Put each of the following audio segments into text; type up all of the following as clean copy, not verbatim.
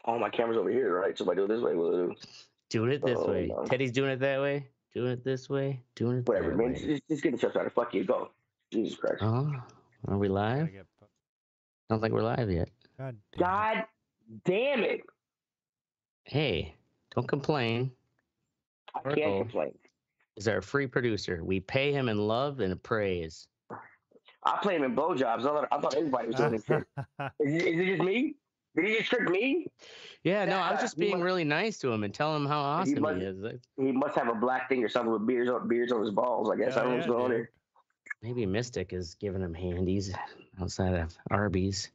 Oh, my camera's over here, right? So if I do it this way, we'll do. Doing it this way. No. Teddy's doing it that way. Doing it this way. Doing it Whatever, that man. way. Just get the show started. Fuck you. Go. Jesus Christ. Oh, are we live? Don't think we're live yet. God damn it. Hey, don't complain. I can't complain. Is our free producer. We pay him in love and praise. I play him in blowjobs. I thought everybody was doing this shit. Is it just me? Did he just trick me? Yeah, no, I was just being really nice to him and telling him how awesome he is. He must have a black thing or something with beards on his balls, I guess. I don't know what's going on there. Maybe Mystic is giving him handies outside of Arby's.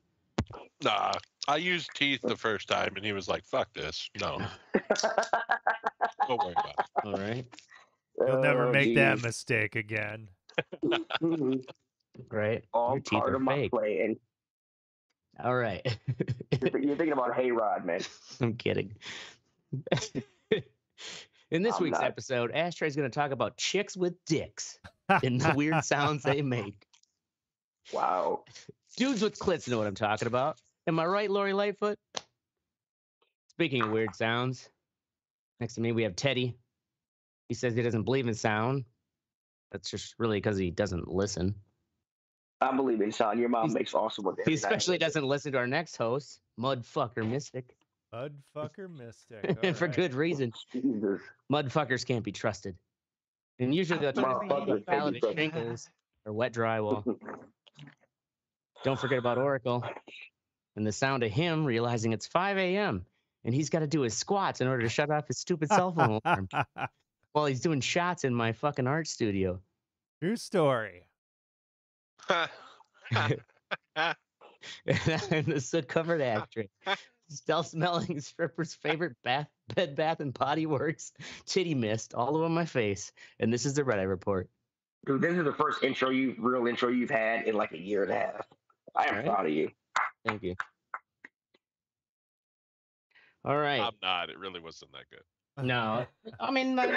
Nah, I used teeth the first time, and he was like, fuck this. No. Don't worry about it. All right. You'll never make that mistake again. Right? All your teeth part are of my fake. plan. All right. You're thinking about Hayrod, man. I'm kidding. In this week's episode, Ashtray's going to talk about chicks with dicks and the weird sounds they make. Wow. Dudes with clits know what I'm talking about. Am I right, Lori Lightfoot? Speaking of weird sounds, next to me we have Teddy. He says he doesn't believe in sound. That's just really because he doesn't listen. I believe in sound. Your mom makes awesome with it. He especially doesn't listen to our next host, Mudfucker Mystic. Mudfucker Mystic. And for good reason. Jesus. Mudfuckers can't be trusted. And usually they'll try to be a pallet of shingles or wet drywall. Don't forget about Oracle and the sound of him realizing it's 5 a.m. and he's got to do his squats in order to shut off his stupid cell phone alarm while he's doing shots in my fucking art studio. True story. And I'm the soot-covered ashtray. Still smelling stripper's favorite Bed Bath and Body Works titty mist all over my face. And this is the Red Eye Report. Dude, this is the first real intro you've had in like a year and a half. I am proud of you. Thank you. All right. I'm not. It really wasn't that good. No, I mean, like,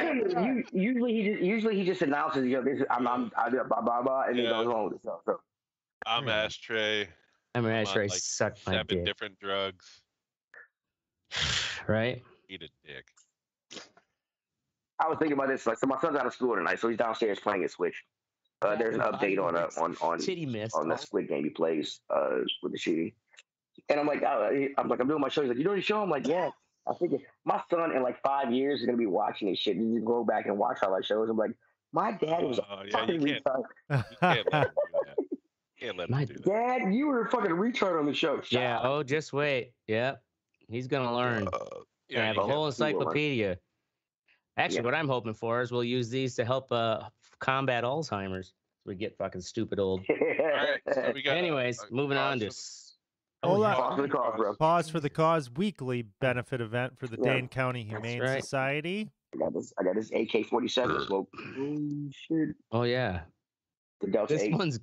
usually he just announces, you know, this I do blah blah blah, and then goes on with stuff. So. I'm Ashtray. I'm an Ashtray. Like suck my 7 dick. different drugs. Right. Eat a dick. I was thinking about this. Like, so my son's out of school tonight, so he's downstairs playing his Switch. There's an update on Titty Mist on the Squid game he plays with the shitty. And I'm like, I'm doing my show. He's like, you doing your show? I'm like, yeah. I think my son in like 5 years is gonna be watching this shit. You can go back and watch all our shows. I'm like, my dad was a fucking retard. You can't let him do that. Can't let him do that. Dad, you were a fucking retard on the show. Yeah. Oh, just wait. Yep. He's gonna learn. I have a whole encyclopedia. Actually, what I'm hoping for is we'll use these to help combat Alzheimer's. So we get fucking stupid old. All right, so we got anyways, moving on to. Hold on. Pause for the Cause weekly benefit event for the Dane County Humane Society. I got this AK-47 smoke. Oh, shit. Oh, yeah. This one's...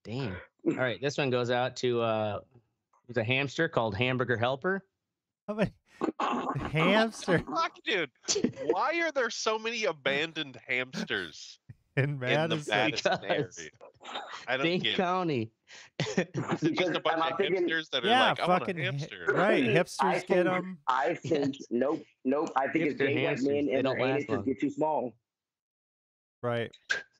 Damn. All right, this one goes out to a hamster called Hamburger Helper. How many... Hamster? Fuck, dude. Why are there so many abandoned hamsters in Madison area? I don't get County. Is it just a bunch of hipsters that are like, I want a hamster? Right, hipsters get them. I think, nope. I think it's gay white men and their anuses get too small. Right.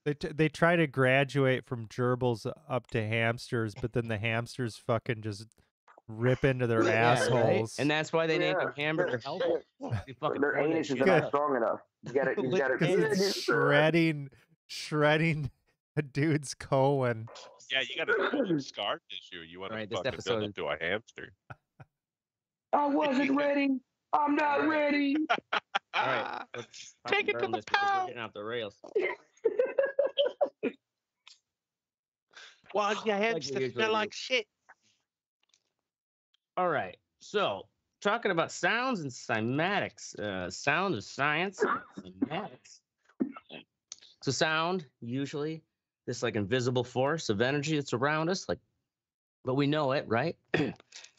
They try to graduate from gerbils up to hamsters, but then the hamsters fucking just rip into their assholes. Right? And that's why they named them Hamburger Helper. Their anuses are not strong enough. You gotta it's shredding a dude's colon. Yeah, you got a scar tissue. You want to fucking build up to a hamster. I wasn't ready. I'm not ready. All right, take it to the pound. We're getting off the rails. Well, your hamsters smell like shit. All right, so talking about sounds and cymatics, sound of science, cymatics. So sound, usually, this like invisible force of energy that's around us, like, but we know it, right?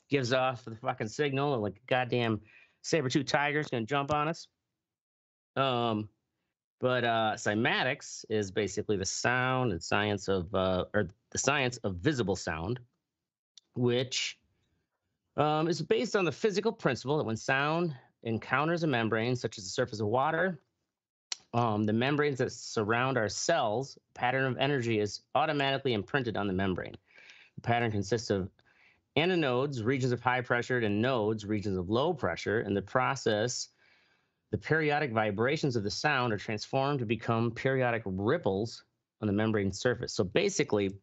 Gives off the fucking signal, and like a goddamn saber-tooth tiger's gonna jump on us. But cymatics is basically the sound and science of, or the science of visible sound, which is based on the physical principle that when sound encounters a membrane, such as the surface of water, the membranes that surround our cells, pattern of energy is automatically imprinted on the membrane. The pattern consists of anodes, regions of high pressure, and nodes, regions of low pressure. In the process, the periodic vibrations of the sound are transformed to become periodic ripples on the membrane surface. So basically,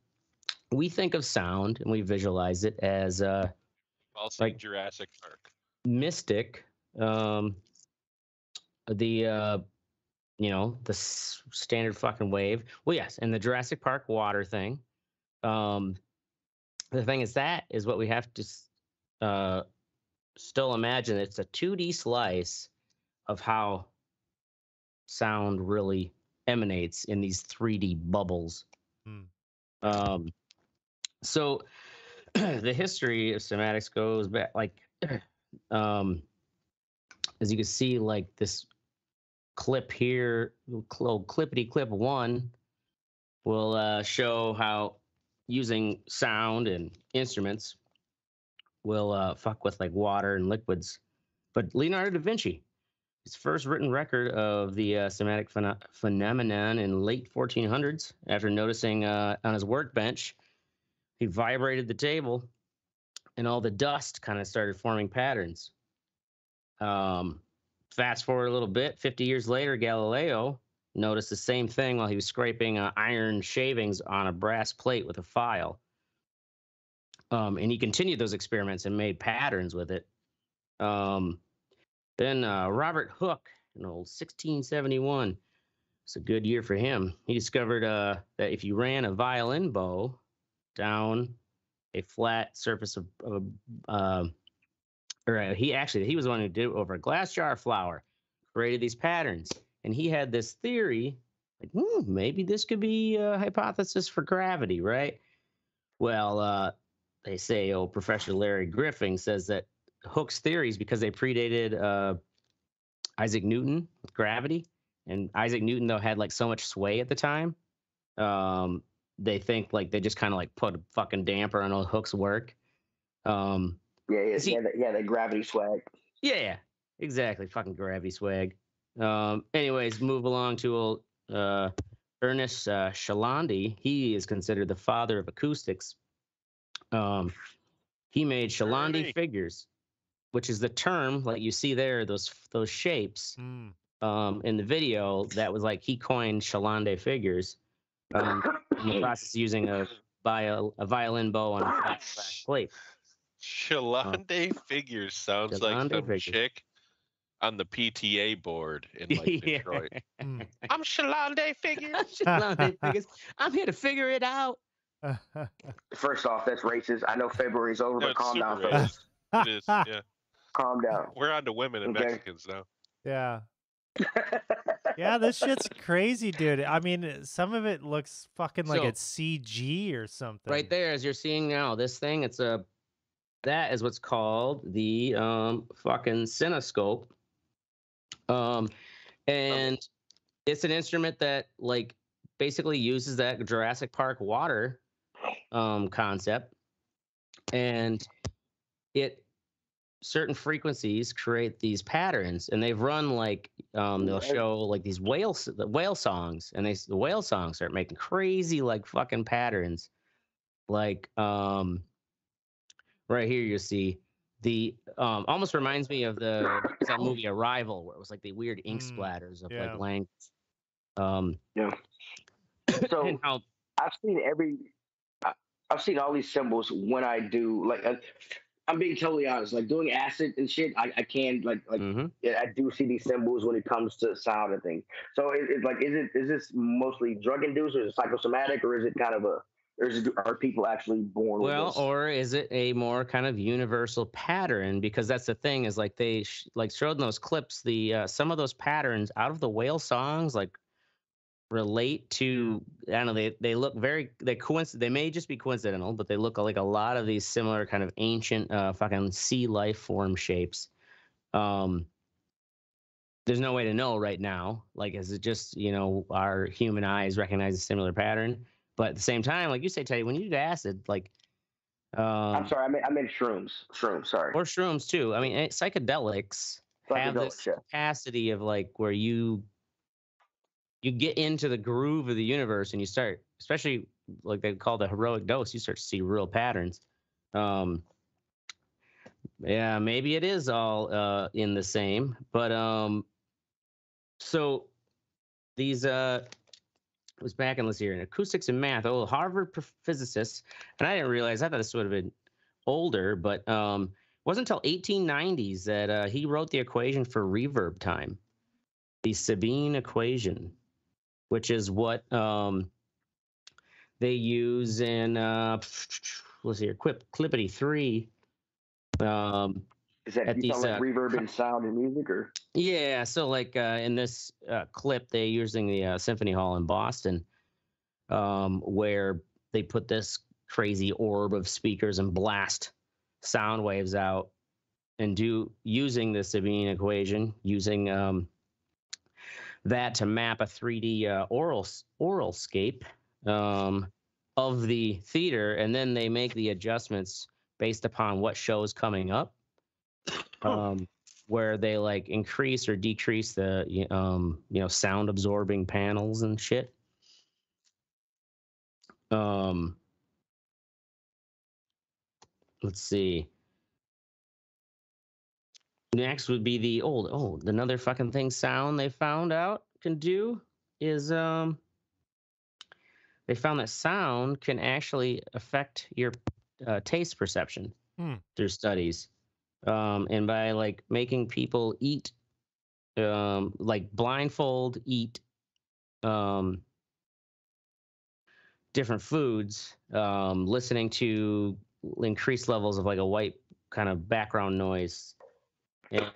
we think of sound and we visualize it as like Jurassic Park. mystic, the the standard fucking wave. Well, yes, and the Jurassic Park water thing. The thing is that is what we have to still imagine. It's a 2D slice of how sound really emanates in these 3D bubbles. So the history of cymatics goes back, like, as you can see, like this clip here, little clippity clip one, will show how using sound and instruments will fuck with like water and liquids. But Leonardo da Vinci, his first written record of the cymatic phenomenon in late 1400s, after noticing on his workbench, he vibrated the table, and all the dust kind of started forming patterns. Fast forward a little bit, 50 years later, Galileo noticed the same thing while he was scraping iron shavings on a brass plate with a file. And he continued those experiments and made patterns with it. Then Robert Hooke, in old 1671, it's a good year for him. He discovered that if you ran a violin bow down a flat surface of he was the one who did it over a glass jar of flour, created these patterns, and he had this theory, like, maybe this could be a hypothesis for gravity, right? Well, they say, Professor Larry Griffin says that Hooke's theories, because they predated Isaac Newton with gravity, and Isaac Newton though had like so much sway at the time. They think like they just kind of like put a fucking damper on old Hooke's work. The gravity swag. Yeah, exactly. Fucking gravity swag. Anyways, move along to old Ernest Chalandy. He is considered the father of acoustics. He made Chalandy figures, which is the term like you see there, those shapes in the video. That was like he coined Chalandy figures in the process using a violin bow on a flat glass plate. Chalandy figures sounds like some chick on the PTA board in like Detroit. I'm Chalandy figures. Chalandy figures. I'm here to figure it out. First off, that's racist. I know February's over, but calm down, fellas. It is, yeah. Calm down. We're on to women and Mexicans now. Yeah. Yeah, this shit's crazy, dude. I mean, some of it looks fucking like it's CG or something. Right there, as you're seeing now, this thing, that is what's called the fucking cinescope. And it's an instrument that like basically uses that Jurassic Park water concept, and certain frequencies create these patterns, and they've run like they'll show like these whale songs, and the whale songs start making crazy like fucking patterns, like right here you see the almost reminds me of that movie Arrival, where it was like the weird ink splatters of like language. So I've seen all these symbols when I do like I'm being totally honest, like doing acid and shit. I can I do see these symbols when it comes to sound and things. So is this mostly drug induced, or is it psychosomatic, or is it kind of are people actually born with this? Or is it a more kind of universal pattern? Because that's the thing, is like they showed in those clips, the some of those patterns out of the whale songs like relate to, I don't know, they look very, they may just be coincidental, but they look like a lot of these similar kind of ancient fucking sea life form shapes. there's no way to know right now. Like, is it just, our human eyes recognize a similar pattern? But at the same time, like you say, Teddy, when you do acid, like, I'm sorry, I meant shrooms. Shrooms, sorry. Or shrooms too. I mean, psychedelics have this capacity of like where you get into the groove of the universe and you start, especially like they call the heroic dose, you start to see real patterns. Yeah, maybe it is all in the same, but so these was back in this year in acoustics and math. Oh, Harvard physicists, and I didn't realize. I thought this would have been older, but it wasn't until 1890s that he wrote the equation for reverb time, the Sabine equation, which is what they use in let's see here, Clippity 3. Is that at you these like reverb in sound and music, or? Yeah, so like in this clip, they using the Symphony Hall in Boston, where they put this crazy orb of speakers and blast sound waves out, and using the Sabine equation, using that to map a 3D oral scape of the theater, and then they make the adjustments based upon what show is coming up, where they like increase or decrease the sound absorbing panels and shit. Let's see. Next would be the another fucking thing sound they found out can do is they found that sound can actually affect your taste perception through studies, and by like making people eat, like blindfold eat different foods, listening to increased levels of like a white kind of background noise. And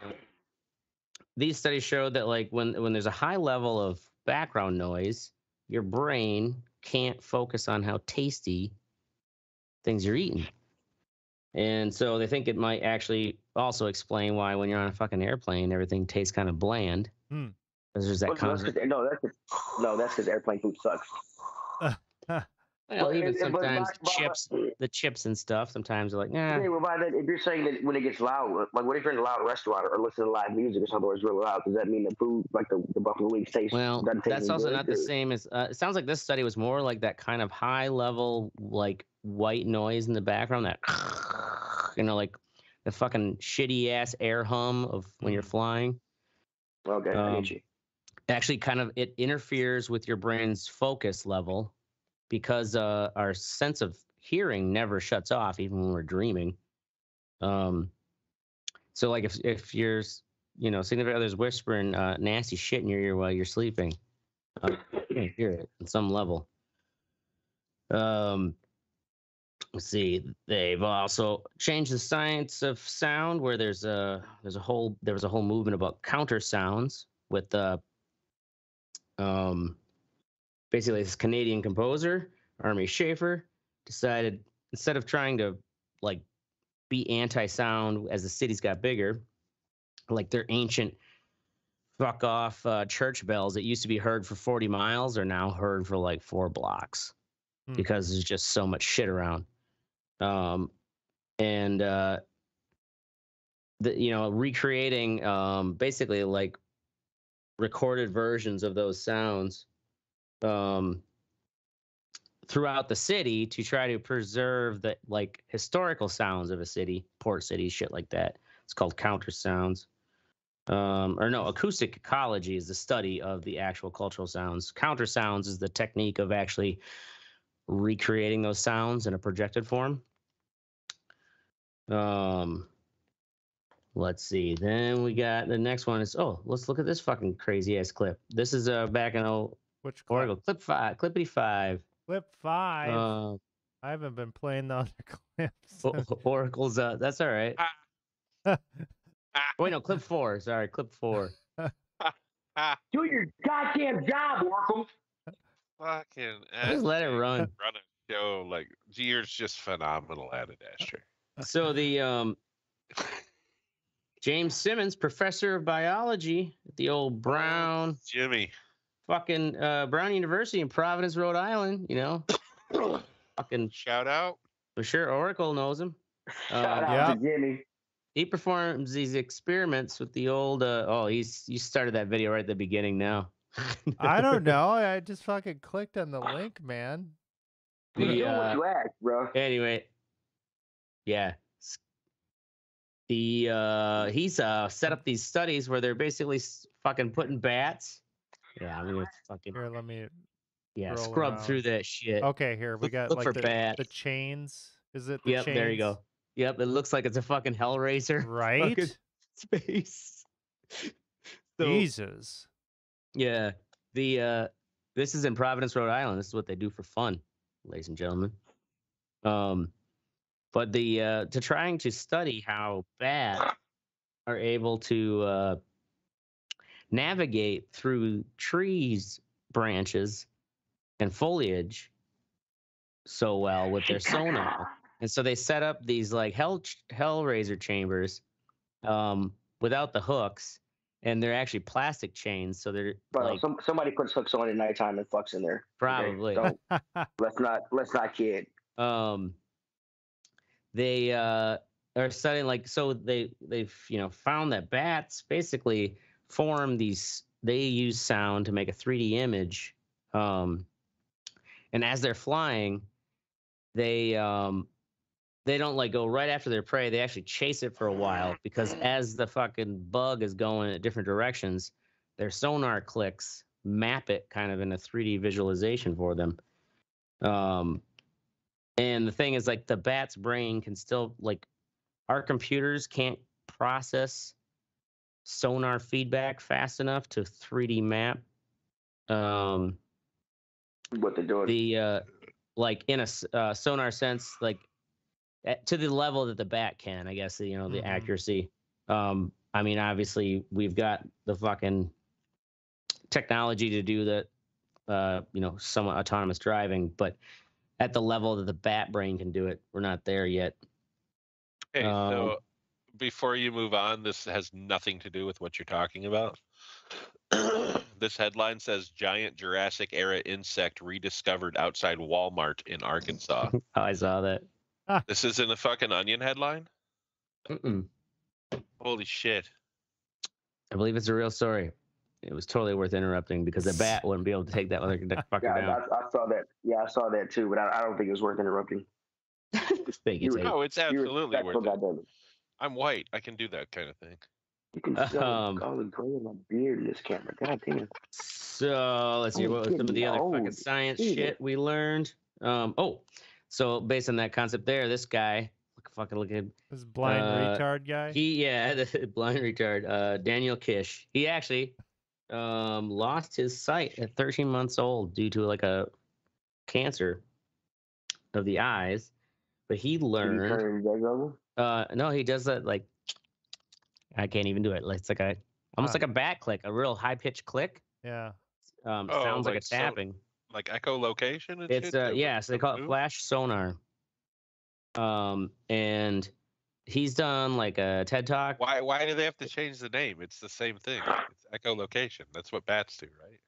these studies showed that like when there's a high level of background noise, your brain can't focus on how tasty things you're eating. And so they think it might actually also explain why when you're on a fucking airplane, everything tastes kind of bland. Because there's that constant... that's because airplane food sucks. Well, even sometimes the chips and stuff, sometimes they're like, nah. Okay, well, by that, if you're saying that when it gets loud, like what if you're in a loud restaurant or listen to live music or something where it's really loud, does that mean the food, like the buffalo wings taste? Well, that's also not the same as, it sounds like this study was more like that kind of high level, like white noise in the background, that, like the fucking shitty ass air hum of when you're flying. Okay, I get you. Actually, kind of, it interferes with your brain's focus level, because our sense of hearing never shuts off, even when we're dreaming. So like if you're, significant other's whispering nasty shit in your ear while you're sleeping, you can hear it on some level. Let's see. They've also changed the science of sound, where there was a whole movement about counter sounds with basically this Canadian composer, Army Schaefer, decided instead of trying to like be anti-sound as the cities got bigger, like their ancient fuck off church bells that used to be heard for 40 miles are now heard for like 4 blocks because there's just so much shit around. Recreating basically like recorded versions of those sounds throughout the city to try to preserve the like historical sounds of a city, port city, shit like that. It's called counter sounds. Acoustic ecology is the study of the actual cultural sounds. Counter sounds is the technique of actually recreating those sounds in a projected form. Let's see. Then we got the next one is, let's look at this fucking crazy ass clip. This is back in which Oracle clip 5, Clippity 5. Clip 5. I haven't been playing the other clips. Oracle's that's all right. Wait, no, clip 4. Sorry, clip 4. Do your goddamn job, Oracle. Fucking just let it run. Run a show like Gear's just phenomenal at it, Asher. So the James Simmons, professor of biology at the old Brown fucking Brown University in Providence, Rhode Island. You know, fucking shout out. For sure, Oracle knows him. Shout out to Jimmy. He performs these experiments with the old. You started that video right at the beginning. Now. I don't know. I just fucking clicked on the link, man. You're doing what you asked, bro. Anyway, yeah. He's set up these studies where they're basically fucking putting bats. Yeah, I'm gonna fucking. Here, let me. Scrub around. through that shit. Okay, here we got look like for bats. The chains. Is it the chains? There you go. Yep, it looks like it's a fucking Hellraiser. Right? Space. Jesus. Yeah. This is in Providence, Rhode Island. This is what they do for fun, ladies and gentlemen. But to trying to study how bats are able to navigate through trees, branches, and foliage so well with their sonar. And so they set up these like Hellraiser chambers without the hooks, and they're actually plastic chains. So they're like somebody puts hooks on at nighttime and fucks in there. Probably. Okay? So let's not kid. They are studying they've found that bats basically form these. They use sound to make a 3D image, and as they're flying, they don't like go right after their prey. They actually chase it for a while because as the fucking bug is going in different directions, their sonar clicks map it kind of in a 3D visualization for them. And the thing is, like, the bat's brain can still, like, our computers can't process sonar feedback fast enough to 3D map. What they're doing. Like in a sonar sense, like to the level that the bat can, I guess, the accuracy. I mean, obviously we've got the fucking technology to do that, somewhat autonomous driving, but at the level that the bat brain can do it, we're not there yet. Hey, so before you move on, this has nothing to do with what you're talking about. This headline says giant Jurassic era insect rediscovered outside Walmart in Arkansas. Oh, I saw that. This is in the fucking Onion headline? Mm-mm. Holy shit. I believe it's a real story. It was totally worth interrupting because the bat wouldn't be able to take that fucker down. I saw that. Yeah, I saw that too, but I don't think it was worth interrupting. No, it's absolutely worth it. I'm white. I can do that kind of thing. You can see all the gray in my beard in this camera. God damn. So let's see what was some of the other fucking science shit we learned. So based on that concept there, this guy, look at this blind retard guy. The blind retard, Daniel Kish. He actually lost his sight at 13 months old due to like a cancer of the eyes, but he learned. No, he does that like. I can't even do it. It's like almost like a bat click, a real high pitched click. Yeah. Sounds like a tapping. Like echolocation and shit? So they call it flash sonar. And he's done like a TED Talk. Why do they have to change the name? It's the same thing. It's echolocation. That's what bats do, right?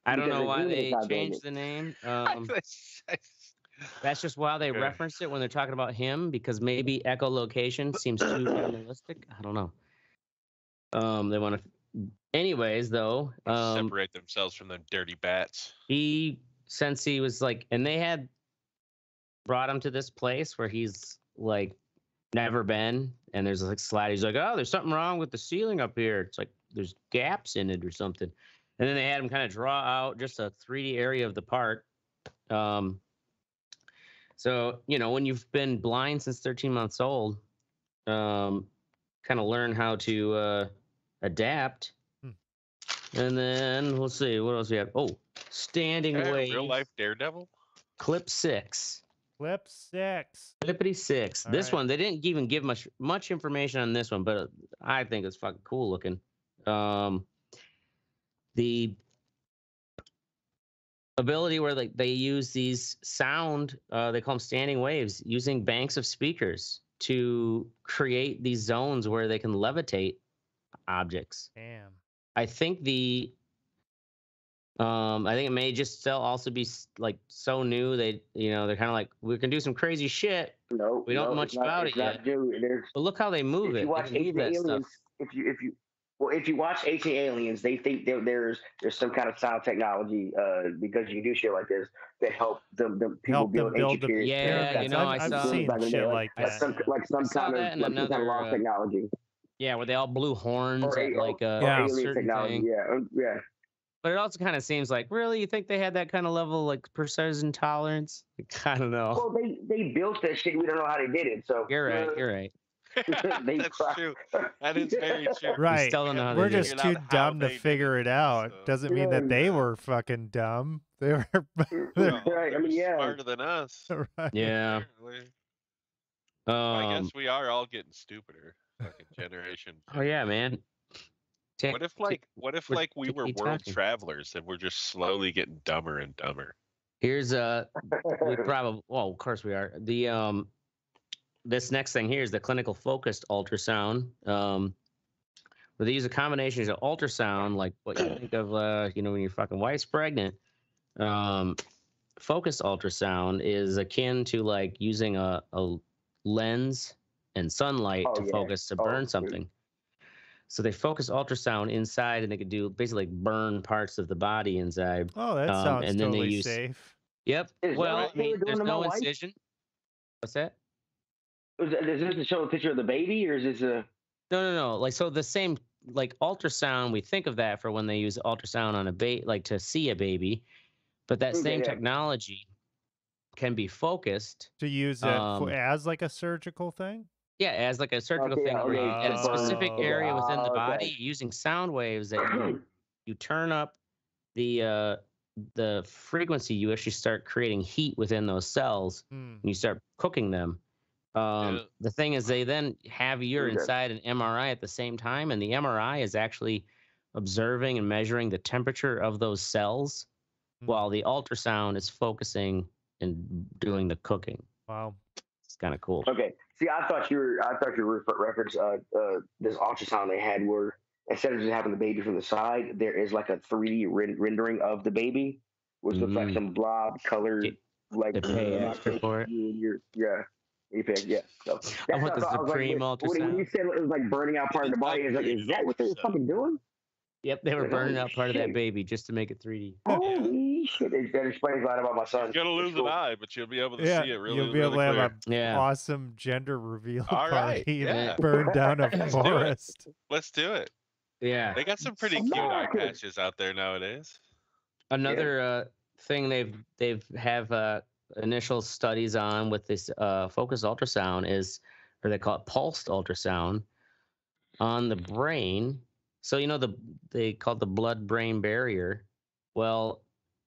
I don't know why they changed the name. That's just why they referenced it when they're talking about him, because maybe echolocation seems too animalistic. I don't know. They want to. Anyways, though, separate themselves from them dirty bats. Since he was like, and they had brought him to this place where he's like never been, and there's like slide. He's like, oh, there's something wrong with the ceiling up here. It's like there's gaps in it or something. And then they had him kind of draw out just a 3D area of the park. So, when you've been blind since 13 months old, kind of learn how to adapt. And then we'll see what else we have. Oh, standing waves. Real life Daredevil. Clip 6. Clippity 6. This one, they didn't even give much information on this one, but I think it's fucking cool looking. The ability where they use these sound, they call them standing waves, using banks of speakers to create these zones where they can levitate objects. Damn. I think I think it may just still also be like so new. They're kind of like, we can do some crazy shit. No, we don't know much about it yet. But look how they move it. If you watch Ancient Aliens, if you watch Ancient Aliens, they think there's some kind of sound technology because you can do shit like this that help them people build ancient pyramids. Yeah, I've seen shit like that. Some kind of raw technology. Yeah, where they all blew horns at like a alien certain technology. thing. Yeah. But it also kind of seems like, really, you think they had that kind of level, like precision tolerance? I don't know. Well, they built that shit. We don't know how they did it. So you're right. That's true. That is very true. Right. Still don't know how We're they just too dumb to figure it out. So. Doesn't mean that they were fucking dumb. They were right. I mean, yeah, smarter than us. Right. Yeah. I guess we are all getting stupider, like a generation. Oh yeah, man. What if we were world travelers and we're just slowly getting dumber and dumber? Here's we probably, well, of course we are. The this next thing here is the clinical focused ultrasound. Where they use a combination of ultrasound, like what you think of when your fucking wife's pregnant. Focused ultrasound is akin to like using a lens and sunlight to focus to burn something. So they focus ultrasound inside, and they could do basically like burn parts of the body inside. Oh, that sounds and then totally they use, safe. Yep. Well, I mean, there's no incision. What's that? Is this to show a picture of the baby, or is this a? No. Like, so the same like ultrasound, we think of that for when they use ultrasound on a like to see a baby, but that same technology can be focused to use it as like a surgical thing. Yeah, as like a surgical thing at a specific area within the body, using sound waves that you turn up the frequency, you actually start creating heat within those cells, and you start cooking them. The thing is, they then have you inside an MRI at the same time, and the MRI is actually observing and measuring the temperature of those cells, while the ultrasound is focusing and doing the cooking. Wow. It's kind of cool. Okay. See, I thought you were reference this ultrasound they had where instead of just having the baby from the side, there is like a 3D rendering of the baby, which looks like some blob colored like. To pay extra for it. You pay, yeah. So I want the supreme ultrasound. When you said it was like burning out part of the body, I was like, is that what they were fucking doing? Yep, they were burning out part of that baby just to make it 3D. Holy shit! That explains a lot about my son. You're gonna lose an eye, but you'll be able to see it really. You'll be able to have an awesome gender reveal party that burned down a forest. Let's do it. Yeah, they got some pretty cute eye patches out there nowadays. Another thing they've have initial studies on with this focused ultrasound is, or they call it pulsed ultrasound, on the brain. So they call it the blood-brain barrier. Well,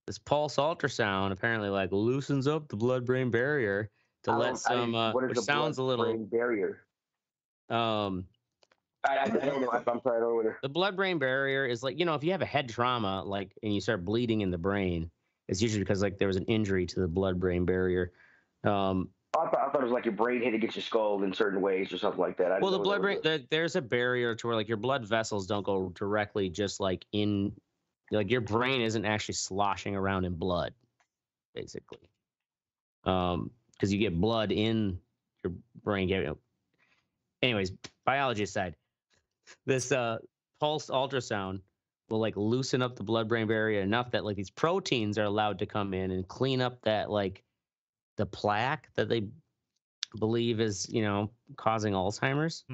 this pulse ultrasound apparently like loosens up the blood-brain barrier to let some, which sounds a little barrier. I don't know. I'm sorry, I don't know. The blood-brain barrier is like, if you have a head trauma, like, and you start bleeding in the brain, it's usually because like there was an injury to the blood-brain barrier. I thought it was like your brain hit against your skull in certain ways or something like that. Well, the blood-brain, there's a barrier to where like your blood vessels don't go directly just like in, like your brain isn't actually sloshing around in blood, basically. Because you get blood in your brain. Anyways, biology aside, this pulsed ultrasound will like loosen up the blood-brain barrier enough that like these proteins are allowed to come in and clean up that like the plaque that they believe is causing Alzheimer's.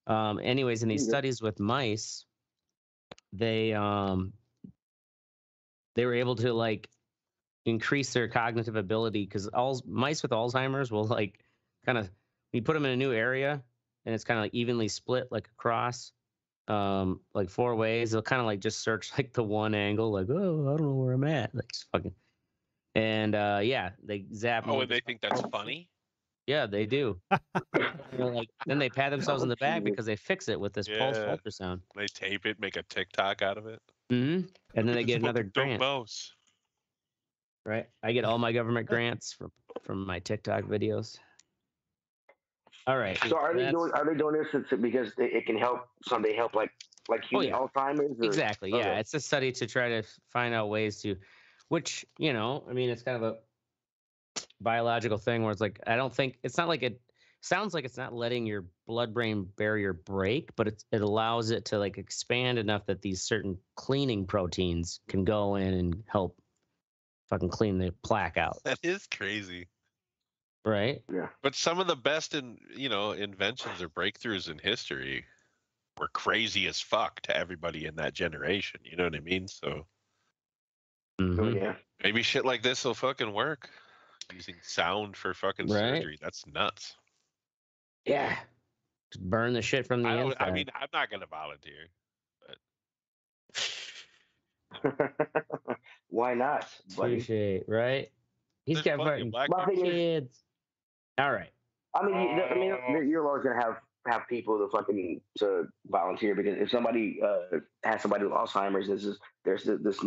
Anyways, in these studies with mice, they were able to like increase their cognitive ability, because mice with Alzheimer's will like kind of, you put them in a new area and it's kind of like evenly split like across like 4 ways. They'll kind of like just search like the one angle, like, oh, I don't know where I'm at, like fucking. And they zap. Oh, and they think that's funny? Yeah, they do. Like, then they pat themselves in the back because they fix it with this pulse ultrasound. They tape it, make a TikTok out of it. And then they get another grant. Mouse. Right. I get all my government grants from my TikTok videos. All right. So are they doing this because it can help somebody help like human Alzheimer's? Or? Exactly. Yeah, Okay. it's a study to try to find out ways to, which I mean, it's kind of a biological thing where it's like I don't think it's not like it sounds like it's not letting your blood-brain barrier break, but it allows it to like expand enough that these certain cleaning proteins can go in and help fucking clean the plaque out. That is crazy. Right? Yeah. But some of the best inventions or breakthroughs in history were crazy as fuck to everybody in that generation. You know what I mean? So Oh yeah. maybe shit like this will fucking work. Using sound for fucking surgery. That's nuts. Yeah. Just burn the shit from the inside. I mean, I'm not gonna volunteer. Why not, buddy? Touche, right? He's There's got plenty of fucking black people. kids. All right. I mean, you're always gonna have people to volunteer because if somebody has somebody with Alzheimer's, there's this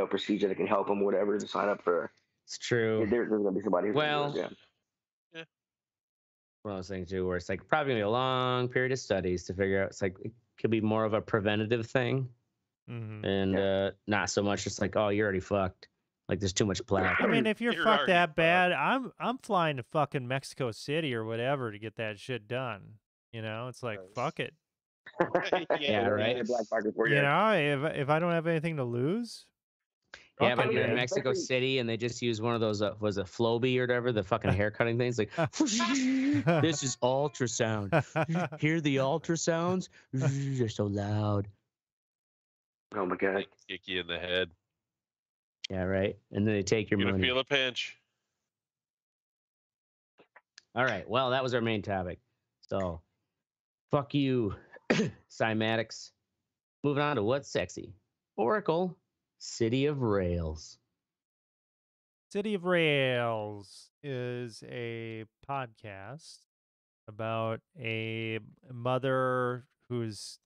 procedure that can help them, whatever, to sign up for. It's true. There's gonna be somebody who can do it, yeah. One of those things too, where it's like probably gonna be a long period of studies to figure out. It's like it could be more of a preventative thing, and not so much just like, oh, you're already fucked. Like there's too much plaque. I mean, if you're fucked that bad, I'm flying to fucking Mexico City or whatever to get that shit done. It's like fuck it. Yeah, right. If I don't have anything to lose. Yeah, but you're in Mexico City and they just use one of those was it Flowbee or whatever, the fucking hair cutting things. Like this is ultrasound. Hear the ultrasounds? They're so loud. Oh my god! They kick you in the head. Yeah, right. And then they take your money. You're gonna feel a pinch. All right. Well, that was our main topic. So, fuck you, Cymatics. Moving on to what's sexy. Oracle, City of Rails. City of Rails is a podcast about a mother whose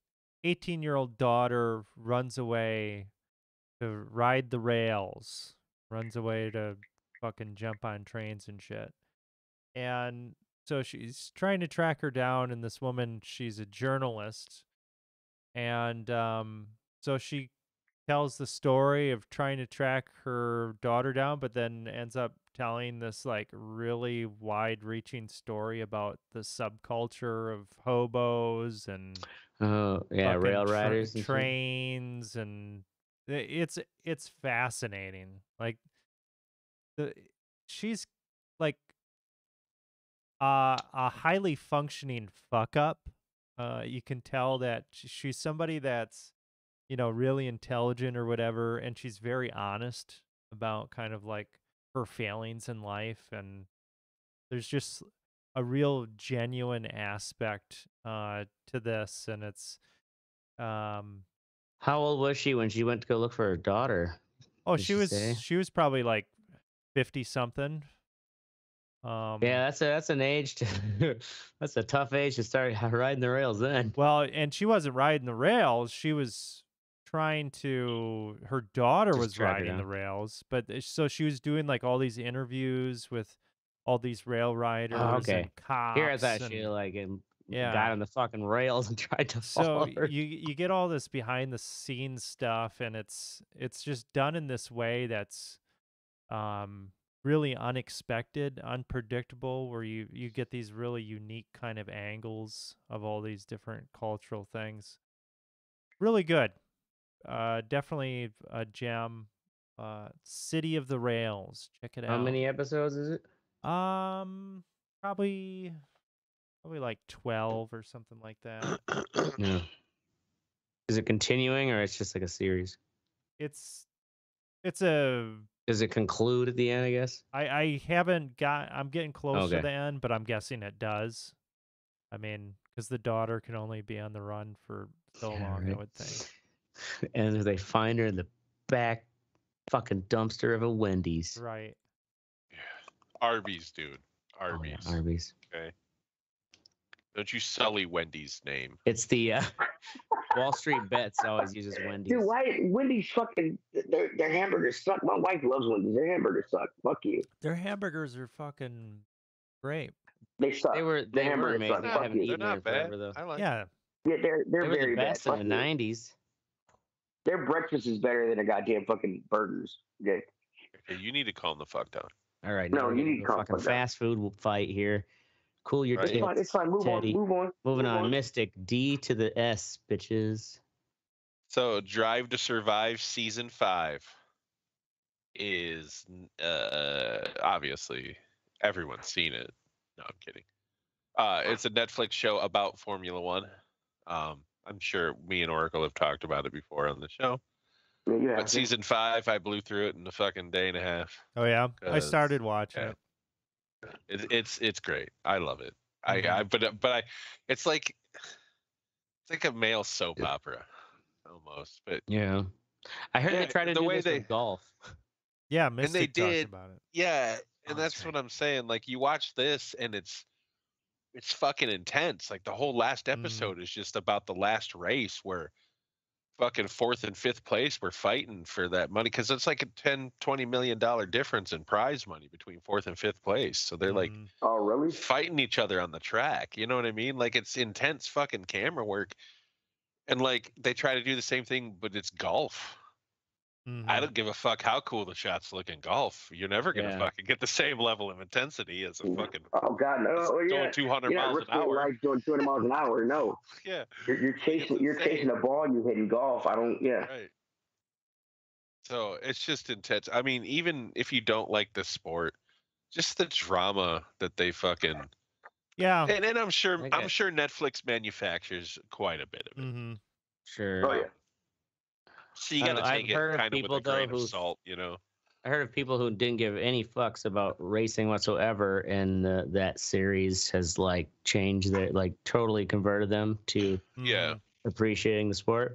18-year-old daughter runs away to ride the rails, runs away to fucking jump on trains and shit. And so she's trying to track her down, and this woman, she's a journalist. And so she tells the story of trying to track her daughter down, but then ends up telling this like really wide-reaching story about the subculture of hobos and rail riders and trains, and it's fascinating. Like she's like a highly functioning fuck up. You can tell that she's somebody that's really intelligent or whatever, and she's very honest about kind of like her failings in life, and there's just a real genuine aspect to this, and it's how old was she when she went to go look for her daughter? Oh, she was probably like 50 something. Yeah, that's an age that's a tough age to start riding the rails then. Well, and she wasn't riding the rails. She was her daughter was riding the rails, but so she was doing like all these interviews with all these rail riders and cops. Here I thought she got on the fucking rails and tried to follow her. You get all this behind the scenes stuff, and it's just done in this way that's really unexpected, unpredictable, where you get these really unique kind of angles of all these different cultural things. Really good. Definitely a gem. City of the Rails. Check it out. How many episodes is it? Probably like 12 or something like that. Yeah. Is it continuing or it's just like a series? It's a. Does it conclude at the end, I guess? I haven't got. I'm getting close to the end, but I'm guessing it does. I mean, because the daughter can only be on the run for so long, right? I would think. And they find her in the back fucking dumpster of a Wendy's. Right. Yeah. Arby's, dude. Arby's. Oh, yeah, Arby's. Okay. Don't you sully Wendy's name. It's the Wall Street Bets always uses Wendy's. Dude, why Wendy's fucking their hamburgers suck. My wife loves Wendy's. Their hamburgers suck. Fuck you. Their hamburgers are fucking great. They suck. They were hamburgers amazing. suck. I Fuck haven't you. They're eaten there in not bad. forever though. I like. Yeah. Yeah, they're They were very the best bad. in the Fuck you. '90s. Their breakfast is better than a goddamn fucking burgers. Yeah. Okay, you need to calm the fuck down. All right, now No, we're you getting need into to a calm fucking the fuck down. fast food fight here. Cool your Right. tits, It's fine. Move Teddy. on. Move Moving on. on, Mystic D to the S, bitches. So, Drive to Survive season 5 is obviously everyone's seen it. No, I'm kidding. It's a Netflix show about Formula One. I'm sure me and Oracle have talked about it before on the show. Yeah, you But have to. season 5, I blew through it in a fucking day and a half. Oh yeah, I 'Cause, started watching yeah. it. It's great. I love it. Mhm. It's like a male soap opera almost. But Yeah. I heard they yeah, tried to the do way this they with golf. Yeah, and they Mystic talked did, about it. yeah, Oh, and that's that's right. what I'm saying. Like you watch this and it's fucking intense. Like the whole last episode is just about the last race where fucking 4th and 5th place were fighting for that money because it's like a 10-20 million dollar difference in prize money between 4th and 5th place. So they're like Mhm. Oh, really? fighting each other on the track. You know what I mean? Like it's intense fucking camera work. And like they try to do the same thing, but it's golf. I Mhm. don't give a fuck how cool the shots look in golf. You're never gonna Yeah. fucking get the same level of intensity as a fucking Oh God, no! Oh, going yeah. 200 You're not miles an risking your hour. life doing 200 miles an hour. No, Yeah, you're like it's chasing. You're chasing insane, a ball. You hitting golf. I don't. Yeah. right? So it's just intense. I mean, even if you don't like the sport, just the drama that they fucking Yeah. and I'm sure I I'm got- sure Netflix manufactures quite a bit of it. Mhm. Sure. Oh yeah. So you I got don't to know, take I've it heard of kind of with people a though grain of who salt, you know. I heard of people who didn't give any fucks about racing whatsoever, and that series has like changed their like totally converted them to Yeah. Mhm. appreciating the sport.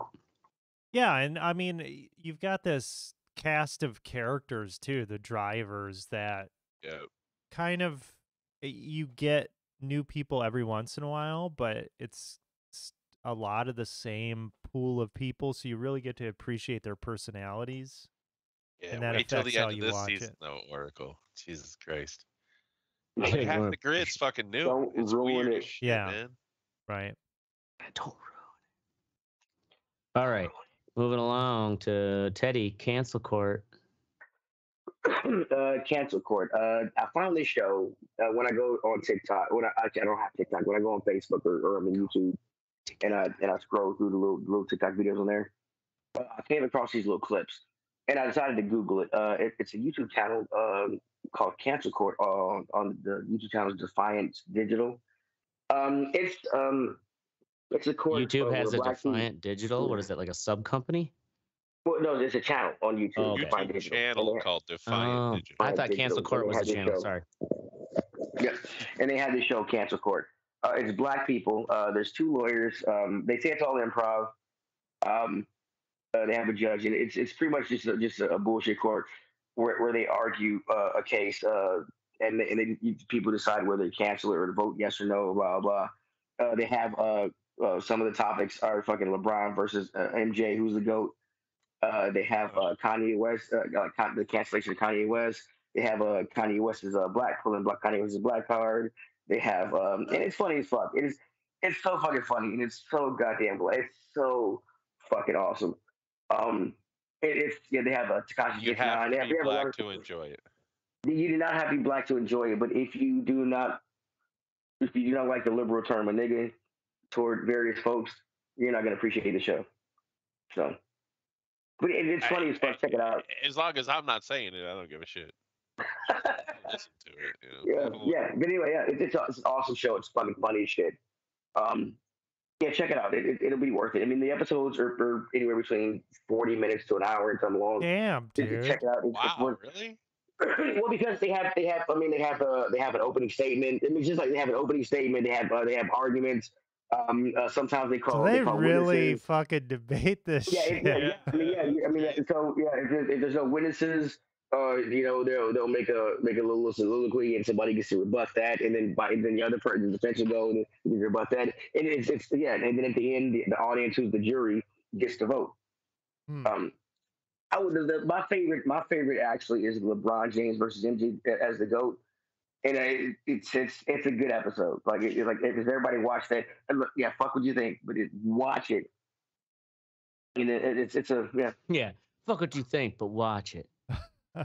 Yeah, and I mean, you've got this cast of characters too, the drivers that Yeah. kind of you get new people every once in a while, but it's a lot of the same pool of people, so you really get to appreciate their personalities, Yeah, and that wait till affects the how end of you this watch season, it. though, Oracle. Jesus Christ. Yeah, Like you half wanna the grid's fucking new. Don't It's ruin weird it. as shit, Yeah. man. Right. Don't ruin it. All right, moving along to Teddy Cancel Court. Cancel court. I found this show when I go on TikTok. Actually, I don't have TikTok. When I go on Facebook or I'm on YouTube and I scroll through the little TikTok videos on there, I came across these little clips and I decided to Google it. It's a YouTube channel called Cancel Court on the YouTube channel Defiance Digital. It's a court YouTube has where a black people. Defiant Digital. What is that, like a sub company? Well, no, there's a channel on YouTube. Oh, okay. Defiant YouTube Digital. channel called Defiant Oh, Digital. I thought Digital, Cancel and Court they was the had this channel. show. Sorry. Yep. And they had this show, Cancel Court. It's black people. There's two lawyers. They say it's all improv. They have a judge, and it's pretty much just a bullshit court where they argue a case, and then people decide whether to cancel it or to vote yes or no, blah blah. They have some of the topics are fucking LeBron versus MJ, who's the goat. They have Kanye West, the cancellation of Kanye West. They have Kanye West's black pulling black Kanye West's black card. They have and it's funny as fuck. It's so fucking funny and it's so goddamn it's so fucking awesome. Um, it's yeah they have Takashi You 69. have to They be have a lot black of to enjoy it. you do not have to be black to enjoy it, but if you do not like the liberal term a nigga toward various folks, you're not gonna appreciate the show. So, but it's funny as fuck. Check it out. As long as I'm not saying it, I don't give a shit. Listen to it. Yeah, yeah. But anyway, yeah, it's an awesome show. It's fucking funny as shit. Yeah, check it out. It'll be worth it. I mean, the episodes are anywhere between 40 minutes to an hour and some long. Damn, dude. Check it out. It's Wow, worth. really? Well, because they have. I mean, they have an opening statement. I mean, just like they have an opening statement, they have arguments. Sometimes they So call they call really witnesses. fucking debate this shit. I mean, I mean, so yeah. If there's no witnesses, they'll make a little soliloquy, and somebody gets to rebut that, and then the other person, the defense will go and rebut that, and it's yeah, and then at the end, the audience, who's the jury, gets to vote. Hmm. My favorite actually is LeBron James versus MJ as the GOAT. and it's a good episode. Like like if everybody watched it, and look, yeah, fuck what you think, but watch it. And it's a yeah. Yeah. Fuck what you think, but watch it.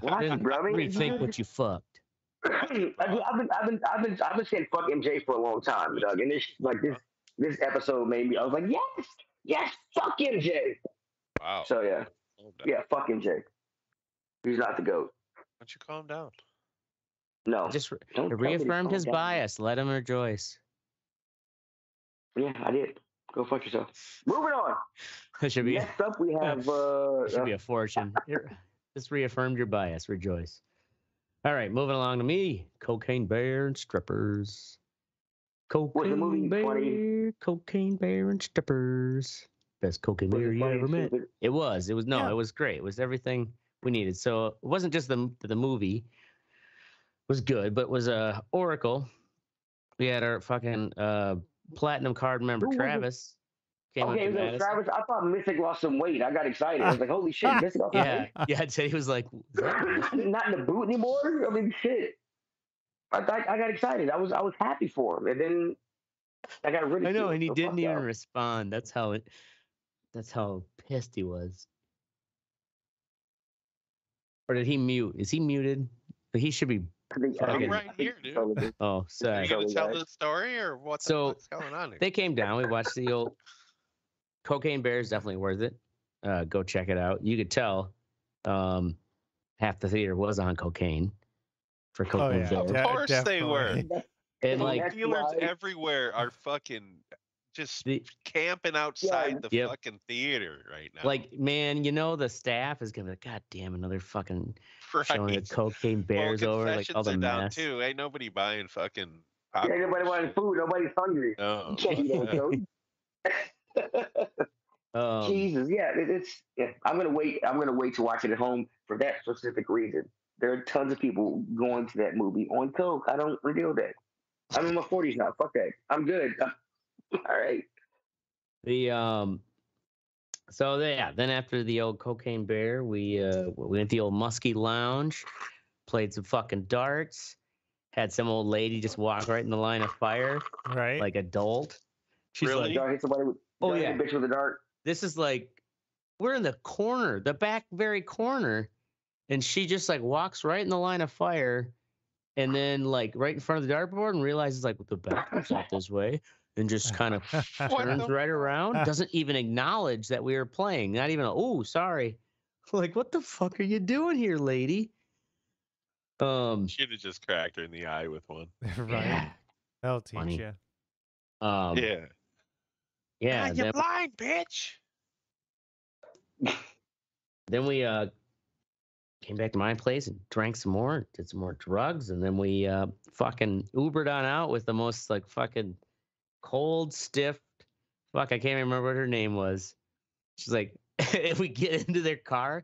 Watch it, bro. I mean, Rethink what you fucked. I've been saying fuck MJ for a long time, Doug. And this episode made me. I was like, yes, fuck MJ. Wow. So yeah, fuck MJ. He's not the goat. Why don't you calm down? No, Just don't tell me to reaffirmed calm his down. bias. Let him rejoice. Yeah, I did. Go fuck yourself. Moving on. It should be. Next up, we have. It should be a fortune. Just reaffirmed your bias. Rejoice. All right, moving along to me. Cocaine Bear and Strippers. Cocaine Bear, Cocaine Bear and Strippers. Best cocaine bear you ever met. It was. It was great. It was everything we needed. So it wasn't just the movie was good, but it was Oracle. We had our fucking platinum card member Travis. Okay, it was Travis. I thought Mystic lost some weight. I got excited. I was like, holy shit, Mystic lost some weight. Yeah, I'd say he was like, not in the boot anymore. I mean, shit. I got excited. I was happy for him, and then I got rid of. I know, and he didn't even respond. That's how pissed he was. Or did he mute? Is he muted? He should be. I'm right here, dude. Oh, sorry. Are you gonna tell the story or what's going on here? They came down. We watched the old Cocaine Bear is definitely worth it. Go check it out. You could tell half the theater was on cocaine for Cocaine Bear. Of course they were. And like dealers everywhere are fucking just camping outside the fucking theater right now. Like, man, the staff is gonna be like, God damn, another fucking showing the Cocaine Bears over, like all the mess. Too. Ain't nobody buying fucking popcorn. Ain't nobody buying food. Nobody's hungry. No. You can't eat that. Jesus, I'm gonna wait. I'm gonna wait to watch it at home for that specific reason. There are tons of people going to that movie on coke. I don't reveal that. I'm in my 40s now. Fuck that. I'm good. All right. Then after the old Cocaine Bear, we went to the old Muskie Lounge, played some fucking darts, had some old lady just walk right in the line of fire, right? Like adult. She's really? Y'all hit somebody with a bitch with a dart. This is like we're in the corner, the back very corner, and she just like walks right in the line of fire, and then like right in front of the dartboard and realizes like the bathroom's not this way. And just kind of turns right around, doesn't even acknowledge that we were playing. Not even, oh, sorry. Like, what the fuck are you doing here, lady? Should have just cracked her in the eye with one. Right. Yeah. That'll teach Funny. you. Yeah. Yeah. You're blind, bitch. Then we came back to my place and drank some more, did some more drugs, and then we fucking Ubered on out with the most like fucking cold, stiff, I can't remember what her name was. She's like, if we get into their car,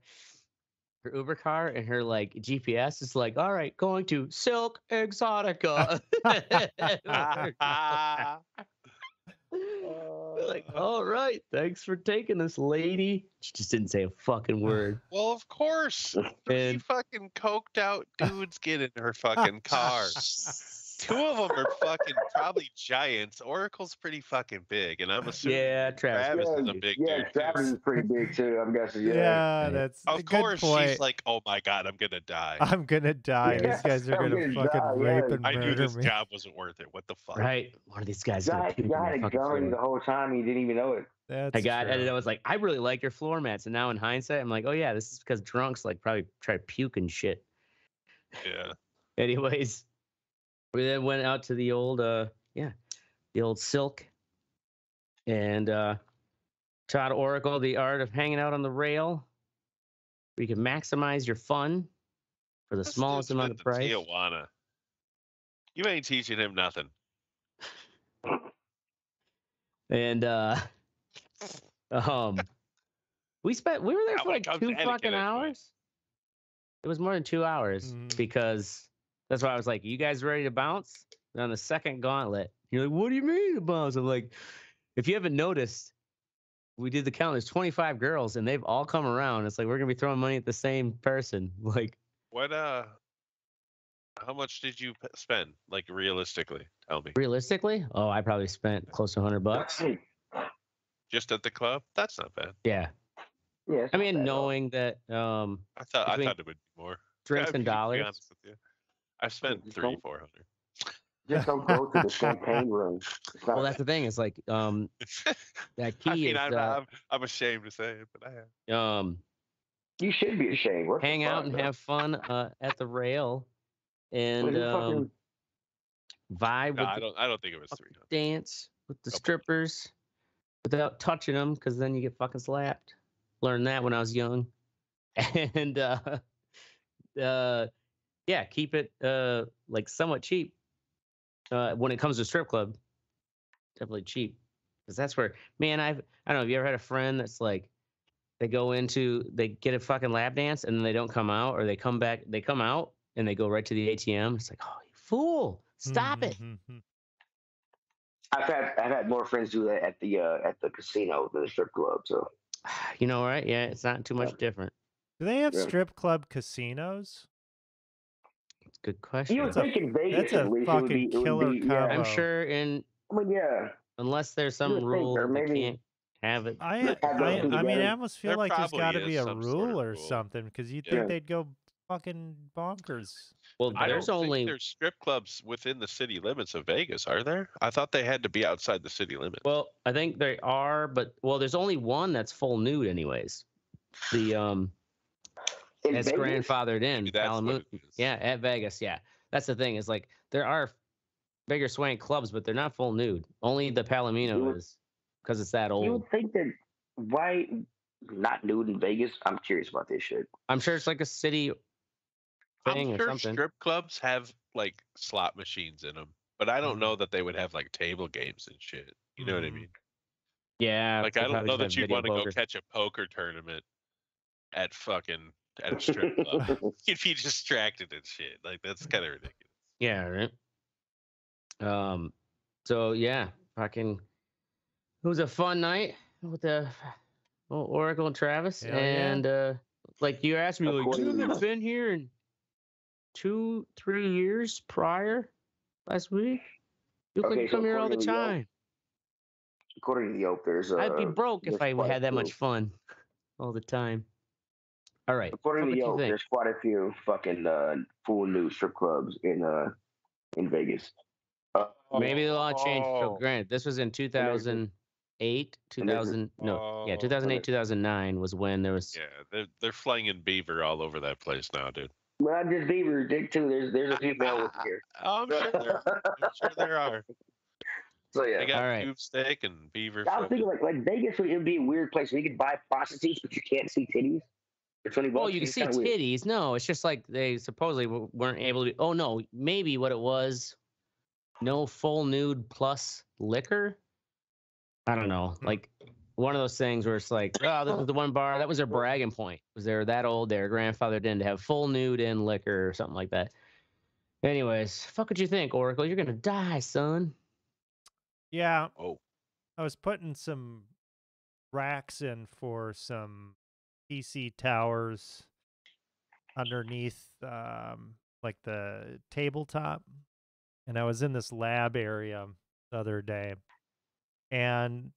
her Uber car, and her like GPS is like, all right, going to Silk Exotica. Like, all right, thanks for taking us, lady. She just didn't say a fucking word. Well, of course. Three fucking coked out dudes get in her fucking car. Two of them are fucking probably giants. Oracle's pretty fucking big, and I'm assuming Travis is a big dude. Yeah, Travis is pretty big too. I'm guessing. Yeah, that's of course. She's like, "Oh my god, I'm gonna die. I'm gonna die. These guys are gonna fucking rape and murder me. I knew this job wasn't worth it. What the fuck?" Right? One of these guys. The guy had a gun the whole time. He didn't even know it. And I was like, I really like your floor mats. And now in hindsight, I'm like, oh yeah, this is because drunks like probably try to puke and shit. Yeah. Anyways. We then went out to the old, the old Silk, and taught Oracle the art of hanging out on the rail, where you can maximize your fun for the smallest amount of price. Tijuana. You ain't teaching him nothing. And we were there for like 2 fucking hours. It was more than 2 hours because. That's why I was like, you guys ready to bounce? And on the second gauntlet, you're like, what do you mean to bounce? I'm like, if you haven't noticed, we did the count. There's 25 girls, and they've all come around. It's like, we're going to be throwing money at the same person. Like, what, How much did you spend? Like realistically, tell me. Realistically, oh, I probably spent close to $100. Just at the club? That's not bad. Yeah. Yeah, I mean, knowing that I thought it would be more. drinks and To be dollars. honest with you, I spent $300-400. Just don't go to the champagne room. Well, that's the thing. It's like that key I'm ashamed to say it, but I have. You should be ashamed. What hang out and have fun at the rail and vibe No, with I don't think it was 300. dance with the strippers without touching them, because then you get fucking slapped. Learned that when I was young. And yeah, keep it like somewhat cheap. When it comes to strip club, definitely cheap, because that's where, man, I don't know. Have you ever had a friend that's like, they get a fucking lap dance and then they don't come out, or they come out and they go right to the ATM. It's like, oh, you fool, stop it. I've had more friends do that at the casino than the strip club. So, you know, right? Yeah, it's not too much different. Do they have strip club casinos? It's a good question. You would think in Vegas, that's a fucking killer combo. I'm sure unless there's some rule they can't have it. I mean, I almost feel like there's got to be a rule or something, because you'd think they'd go fucking bonkers. Well, I don't think there's strip clubs within the city limits of Vegas, are there? I thought they had to be outside the city limits. Well, I think they are, but there's only one that's full nude, anyways. The it's Vegas? Grandfathered in. Yeah, at Vegas. Yeah, that's the thing. Is like there are bigger swank clubs, but they're not full nude. Only the Palomino is, because it's that old. You would think that why not nude in Vegas? I'm curious about this shit. I'm sure it's like a city thing I'm sure or something. Strip clubs have like slot machines in them, but I don't know that they would have like table games and shit. You know what I mean? Yeah. Like I don't know that you'd want to go catch a poker tournament at a strip club. You'd be distracted and shit. Like that's kind of ridiculous. Yeah. Right. So yeah, fucking. It was a fun night with the Oracle and Travis, and like you asked me, like, you haven't been here in 2-3 years prior last week. You can come here all the time. According to the Oak, I'd be broke if I had that much fun all the time. All right. According to the Oak, there's quite a few fucking full nude strip clubs in Vegas. Maybe the law changed. So granted, this was in 2008, 2008, 2009 was when there was. Yeah, they're flinging beaver all over that place now, dude. Not just beaver, dick too. There's a few males here. I'm sure there are. So yeah, they got tube steak and beaver. I was thinking like Vegas would be a weird place where you could buy prostitutes, but you can't see titties. Well, you can see titties. No, it's just like they supposedly weren't able to. Oh no, maybe what it was. No full nude plus liquor. I don't know. Like one of those things where it's like, oh, this was the one bar that was their bragging point. Was they're that old, their grandfathered in to have full nude and liquor or something like that. Anyways, fuck what you think, Oracle? You're gonna die, son. Yeah. Oh. I was putting some racks in for some PC towers underneath like the tabletop. And I was in this lab area the other day, and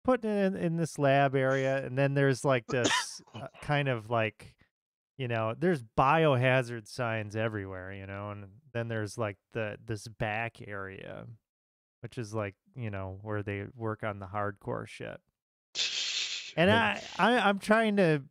putting it in this lab area, and then there's like this kind of like, there's biohazard signs everywhere, and then there's like this back area, which is like, where they work on the hardcore shit. And I'm trying to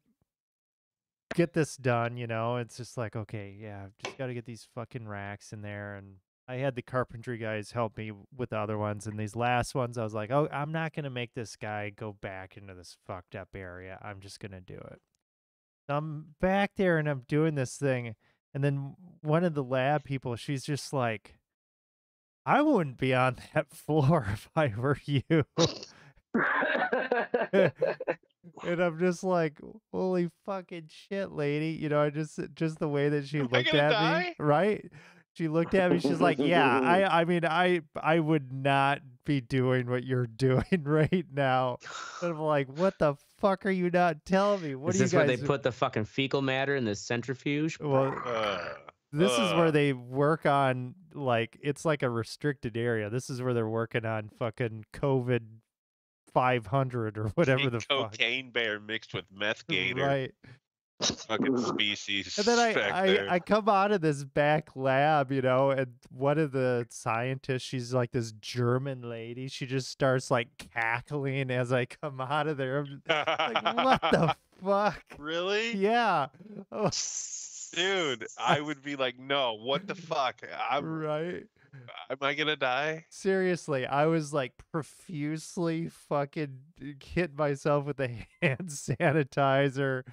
get this done, it's just like, okay, yeah, I've just got to get these fucking racks in there. And I had the carpentry guys help me with the other ones, and these last ones, I was like, oh, I'm not going to make this guy go back into this fucked up area. I'm just going to do it. So I'm back there, and I'm doing this thing, and then one of the lab people, she's just like, I wouldn't be on that floor if I were you. And I'm just like, holy fucking shit, lady. I just the way that she looked at me, right? She looked at me. She's like, "Yeah, I mean, I would not be doing what you're doing right now." And I'm like, "What the fuck are you not telling me? What is this where they put the fucking fecal matter in the centrifuge?" Well, This is where they work on, like, it's like a restricted area. This is where they're working on fucking COVID 500 or whatever the fuck. Cocaine bear mixed with meth gator. Right. Fucking species. And then back there. I come out of this back lab, you know, and one of the scientists, she's like this German lady. She just starts like cackling as I come out of there. I'm like, what the fuck? Really? Yeah. Oh, Dude, I would be like, no, what the fuck? right. Am I gonna die? Seriously, I was like profusely fucking hit myself with the hand sanitizer.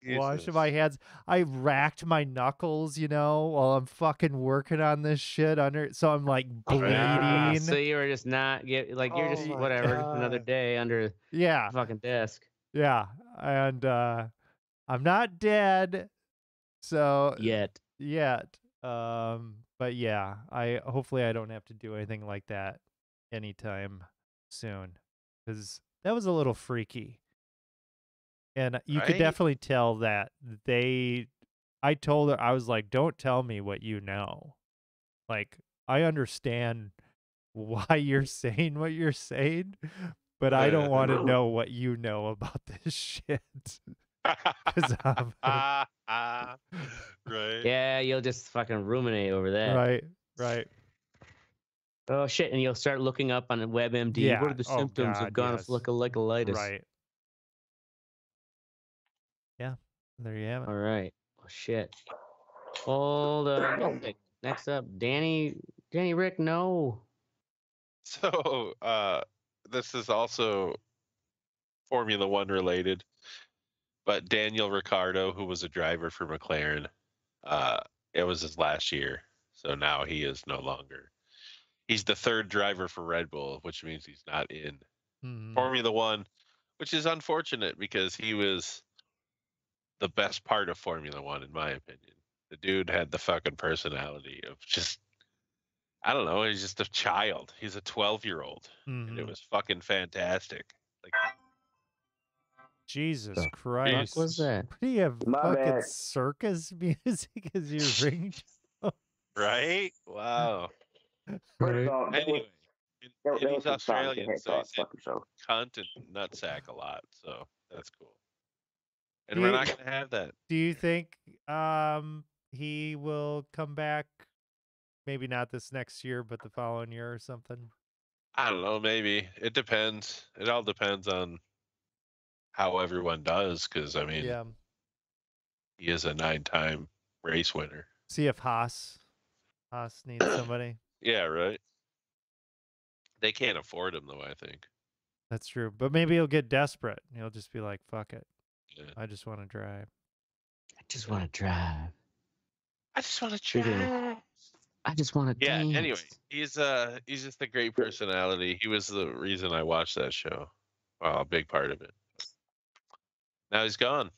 Washing my hands. I racked my knuckles, you know, while I'm fucking working on this shit under. So I'm like bleeding. So you were just not get like you're just whatever another day under yeah the fucking desk. Yeah, and I'm not dead. So Yet. But yeah, hopefully I don't have to do anything like that anytime soon, because that was a little freaky. And you could definitely tell that I told her, I was like, don't tell me what you know. Like, I understand why you're saying what you're saying, but I don't want to know what you know about this shit. 'Cause right. Yeah, you'll just fucking ruminate over that. Right. Oh shit, and you'll start looking up on WebMD. Yeah. What are the symptoms of gonophalocolitis? Right. Yeah. There you have it. All right. Oh shit. Hold on. Next up, Danny Rick, no. So, this is also Formula One related, but Daniel Ricciardo, who was a driver for McLaren, it was his last year, so now he is no longer. He's the third driver for Red Bull, which means he's not in Formula One, which is unfortunate because he was the best part of Formula One, in my opinion. The dude had the fucking personality of just, I don't know, he's just a child. He's a 12-year-old. And it was fucking fantastic. Like, Jesus Christ. What was that? What do you have, fucking circus music as your ringtone? Right? Wow. First off, Anyway, he's Australian, so he's fucking show. Cunt and nutsack a lot, so that's cool. And we're not gonna have that. Do you think he will come back? Maybe not this next year, but the following year or something? I don't know, maybe. It depends. It all depends on how everyone does, because I mean, he is a 9-time race winner. See if Haas needs somebody. Yeah, right. They can't afford him though, I think. That's true. But maybe he'll get desperate. He'll just be like, fuck it. Yeah. I just want to drive. I just want to drive. I just want to drive. I just want to dance. Anyway, he's just a great personality. He was the reason I watched that show. Well, a big part of it. Now he's gone.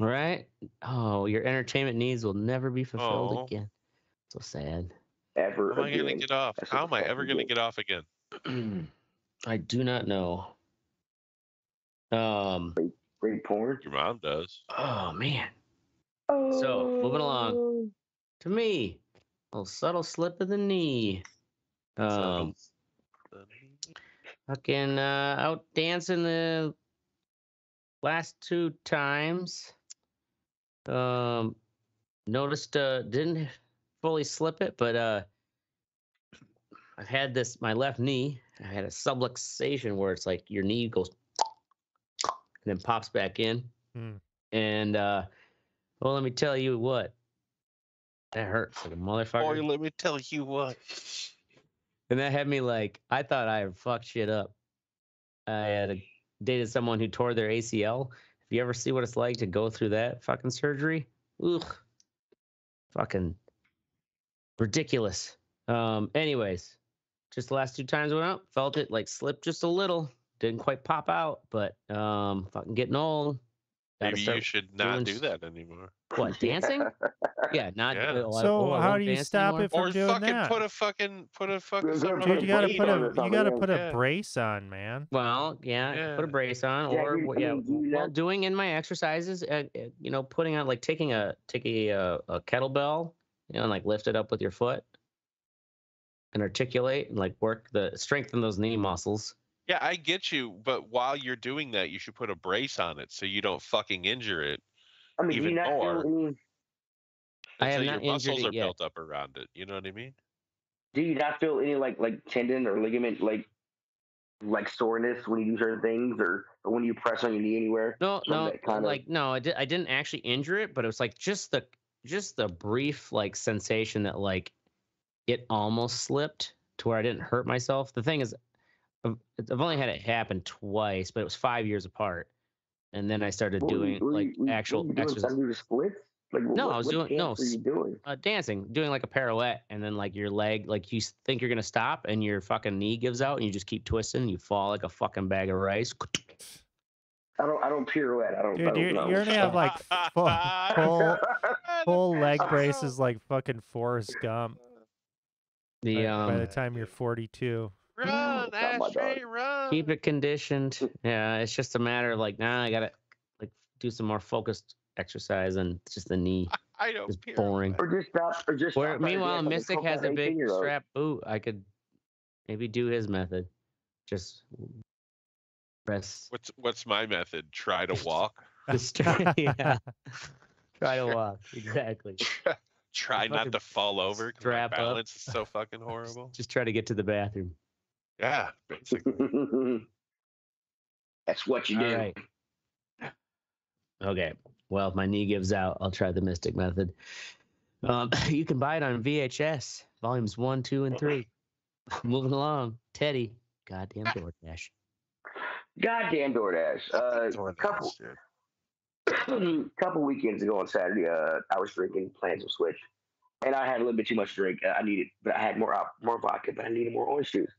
Right? Oh, your entertainment needs will never be fulfilled again. So sad. Ever How am I going to get off? How am I ever going to get off again? I do not know. Great porn. Your mom does. Oh man. So moving along to me, a little subtle slip of the knee. Fucking out dancing the last 2 times. Noticed didn't fully slip it, but I've had this, my left knee, I had a subluxation where it's like your knee goes and then pops back in. And well, let me tell you what, that hurts like a motherfucker. Boy, let me tell you what. And that had me like, I thought I had fucked shit up. I had dated someone who tore their ACL. If you ever see what it's like to go through that fucking surgery, ugh, fucking ridiculous. Anyways, just the last 2 times I went out, felt it like slip just a little. Didn't quite pop out, but fucking getting old. Maybe you should not do that anymore. What, dancing? Yeah, not. Yeah. So how do you stop it from doing that? Put a fucking. Dude, you gotta put a brace on, man. Well, put a brace on, or well, doing in my exercises, putting on like taking a kettlebell and like lift it up with your foot and articulate and like strengthen those knee muscles. Yeah, I get you, but while you're doing that, you should put a brace on it so you don't fucking injure it I mean, do you even not more feel any? I have until not your injured muscles it are yet. built up around it. You know what I mean? Do you not feel any like tendon or ligament like soreness when you do certain things, or when you press on your knee anywhere? No, That kind like no, I didn't actually injure it, but it was like just the brief like sensation that like it almost slipped to where I didn't hurt myself. The thing is, I've only had it happen twice, but it was 5 years apart, and then I started doing like actual exercises. Trying to do the splits? Like, No, what, I was what doing dance were you doing? dancing, doing like a pirouette, and then like your leg, like you think you're gonna stop, and your fucking knee gives out, and you just keep twisting, and you fall like a fucking bag of rice. I don't pirouette. I don't. Dude, I don't know. you're gonna have like full leg braces like fucking Forrest Gump The by the time you're 42. Run, It's not my Ashtray, dog. run. keep it conditioned. Yeah, it's just a matter of like now I gotta like do some more focused exercise, and just the knee I don't is pirouette. boring. Or just stop. Or just Where stop trying to meanwhile, dance like Mystic has a 12, big 18-year-old. strap boot. I could maybe do his method. Just press. What's my method? Try to walk. Yeah. Try to walk. Exactly. Try not to fall over because my strap up. balance is so fucking horrible. Just try to get to the bathroom. Yeah, basically. That's what you do. All right. Okay. Well, if my knee gives out, I'll try the Mystic method. You can buy it on VHS, volumes 1, 2, and 3. Moving along. Teddy. Goddamn DoorDash. Goddamn DoorDash. Couple weekends ago on Saturday, I was drinking, playing some Switch, and I had a little bit too much to drink. I needed, but I had more vodka, but I needed more orange juice.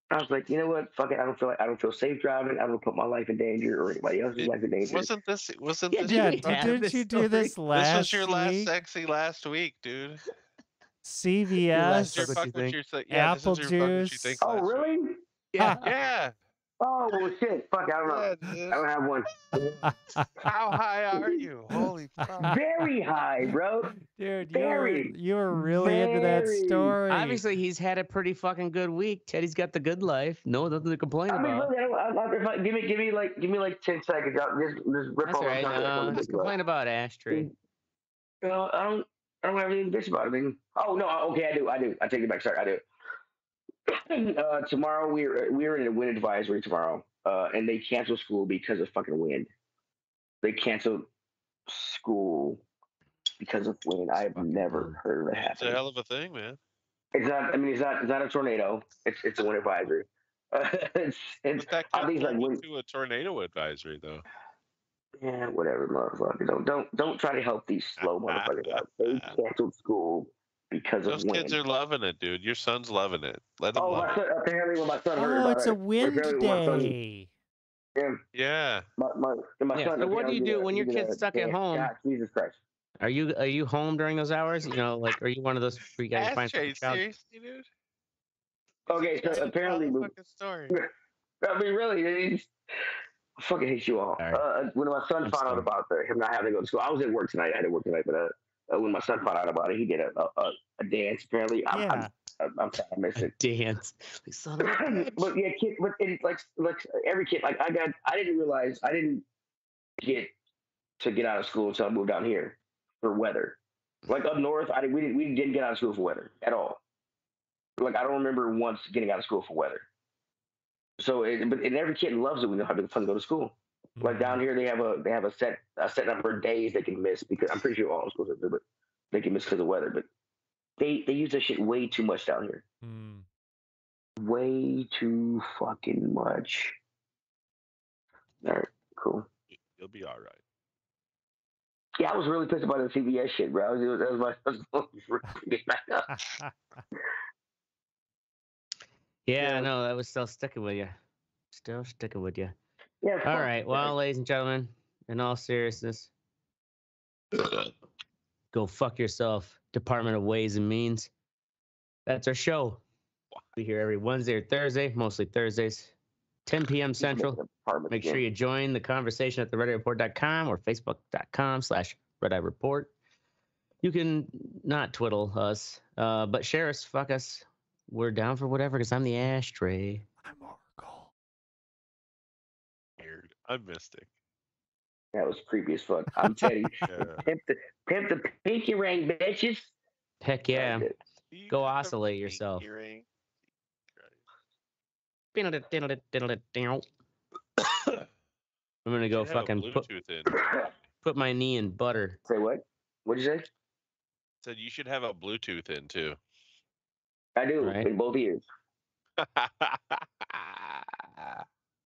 I was like, you know what? Fuck it. I don't feel safe driving. I don't put my life in danger or anybody else's life in danger. Wasn't this? Yeah, didn't you do this last This was your last week? sexy last week, dude. CVS, Your fuck what you think. apple this is your fuck what you juice. think Oh, last week. really? Yeah. Yeah. Oh, well, shit. Fuck, I don't know. Yeah, dude. I don't have one. How high are you? Holy fuck. Very high, bro. Dude, Very, you were really into that very. story. Obviously, he's had a pretty fucking good week. Teddy's got the good life. No, nothing to complain I mean, about. really, give me like 10 seconds. Just rip That's all all right. the Just complain about Ashtray. No, I don't have anything to bitch about. I mean, oh no, okay, I do. I take it back. Sorry, I do. Tomorrow we're in a wind advisory tomorrow, and they canceled school because of fucking wind. They canceled school because of wind. I have never heard of it It's a happening. hell of a thing, man. It's not. I mean, it's not a tornado. It's a wind advisory. It's But that I got think it's like turned wind. into a tornado advisory, though. Yeah, whatever, motherfucker. Don't try to help these slow motherfuckers out. They canceled school because Those of wind. kids are loving it, dude. Your son's loving it. Let him Oh, love my it. son, apparently when my son heard Oh, about it's it, a wind apparently when my son- day. Yeah, Yeah. my Yeah, son. so what do you apparently do did when your did kid's stuck at home? God, Jesus Christ. Are you home during those hours? You know, like are you one of those where you gotta find Ashtray, some child? seriously, dude? Okay, so apparently, Fucking story. I mean, really, I fucking hate you all. Sorry. When my son I'm found out sorry. about him not having to go to school, I was at work tonight. I had to work tonight, but when my son found out about it, he did a dance. Apparently, Yeah. I'm sad I missed it. Dance. Like, son of a bitch. But yeah, but it's like every kid. Like I didn't realize I didn't get out of school until I moved down here for weather. Like up north, we didn't get out of school for weather at all. Like I don't remember once getting out of school for weather. So, but every kid loves it when they have fun to go to school. Like down here, they have a set number of days they can miss because I'm pretty sure all schools do, but they can miss because of weather. But they use that shit way too much down here. Way too fucking much. All right, cool. You'll be all right. Yeah, I was really pissed about the CBS shit, bro. That was Yeah, no, that was still sticking with you. Still sticking with you. Yeah. All right. Well, ladies and gentlemen, in all seriousness, go fuck yourself, Department of Ways and Means. That's our show. We here every Wednesday or Thursday, mostly Thursdays, 10 p.m. Central. Make sure you join the conversation at theredeyereport.com or facebook.com/redeyereport. You can not twiddle us, but share us, fuck us. We're down for whatever because I'm the ashtray. I'm Oracle. Weird. I'm Mystic. That was creepy as fuck. I'm Teddy. Yeah. Pimp the pinky ring, bitches. Heck yeah. You Go just have oscillate a yourself. pinky ring. I'm gonna You go should have a fucking Bluetooth in. put my knee in butter. Say what? What'd you say? Said you should have a Bluetooth in too. I do Right. in both ears.